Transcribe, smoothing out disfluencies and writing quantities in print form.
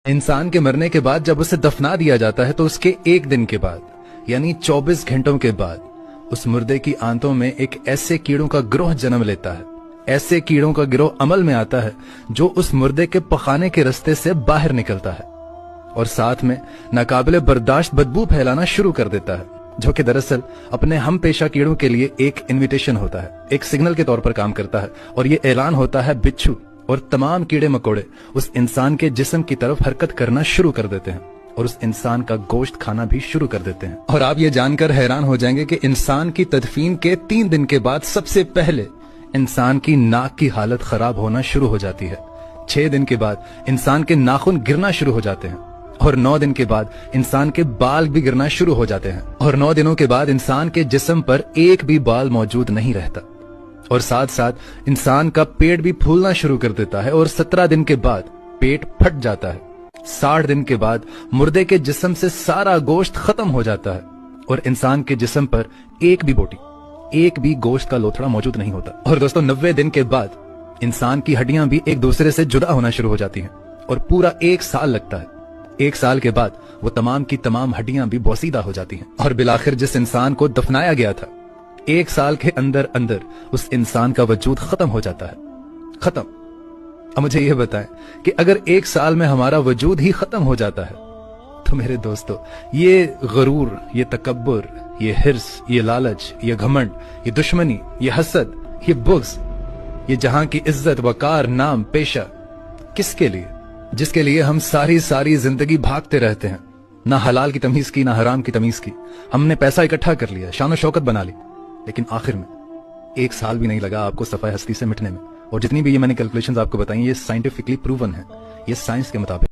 इंसान के मरने के बाद जब उसे दफना दिया जाता है तो उसके एक दिन के बाद यानी 24 घंटों के बाद उस मुर्दे की आंतों में एक ऐसे कीड़ों का गिरोह जन्म लेता है। ऐसे कीड़ों का गिरोह अमल में आता है जो उस मुर्दे के पखाने के रास्ते से बाहर निकलता है और साथ में नाकाबिले बर्दाश्त बदबू फैलाना शुरू कर देता है, जो कि दरअसल अपने हम पेशा कीड़ों के लिए एक इन्विटेशन होता है, एक सिग्नल के तौर पर काम करता है। और ये ऐलान होता है बिच्छू और तमाम कीड़े मकोड़े उस इंसान के जिस्म की तरफ हरकत करना शुरू कर देते हैं और उस इंसान का गोश्त खाना भी शुरू कर देते हैं। और आप ये जानकर हैरान हो जाएंगे कि इंसान की तदफीन के 3 दिन के बाद सबसे पहले इंसान की नाक की हालत खराब होना शुरू हो जाती है। 6 दिन के बाद इंसान के नाखून गिरना शुरू हो जाते हैं और 9 दिन के बाद इंसान के बाल भी गिरना शुरू हो जाते हैं और 9 दिनों के बाद इंसान के जिस्म पर एक भी बाल मौजूद नहीं रहता और साथ साथ इंसान का पेट भी फूलना शुरू कर देता है और 17 दिन के बाद पेट फट जाता है। 60 दिन के बाद मुर्दे के जिस्म से सारा गोश्त खत्म हो जाता है और इंसान के जिस्म पर एक भी बोटी, एक भी गोश्त का लोथड़ा मौजूद नहीं होता। और दोस्तों 90 दिन के बाद इंसान की हड्डियां भी एक दूसरे से जुदा होना शुरू हो जाती हैं और पूरा 1 साल लगता है। 1 साल के बाद वो तमाम की तमाम हड्डियां भी बोसीदा हो जाती हैं और बिलाखिर जिस इंसान को दफनाया गया था 1 साल के अंदर अंदर उस इंसान का वजूद खत्म हो जाता है। खत्म। अब मुझे यह बताएं कि अगर 1 साल में हमारा वजूद ही खत्म हो जाता है तो मेरे दोस्तों ये गरूर, ये तकब्बुर, ये हिर्स, ये लालच, ये घमंड, ये दुश्मनी, ये हसद, ये बुग़्ज़, ये जहां की इज्जत, वकार, नाम, पेशा किसके लिए? जिसके लिए हम सारी जिंदगी भागते रहते हैं, ना हलाल की तमीज की, ना हराम की तमीज की। हमने पैसा इकट्ठा कर लिया, शान शौकत बना ली, लेकिन आखिर में 1 साल भी नहीं लगा आपको सफाई हस्ती से मिटने में। और जितनी भी ये मैंने कैलकुलेशंस आपको बताई ये साइंटिफिकली प्रूवन है, ये साइंस के मुताबिक।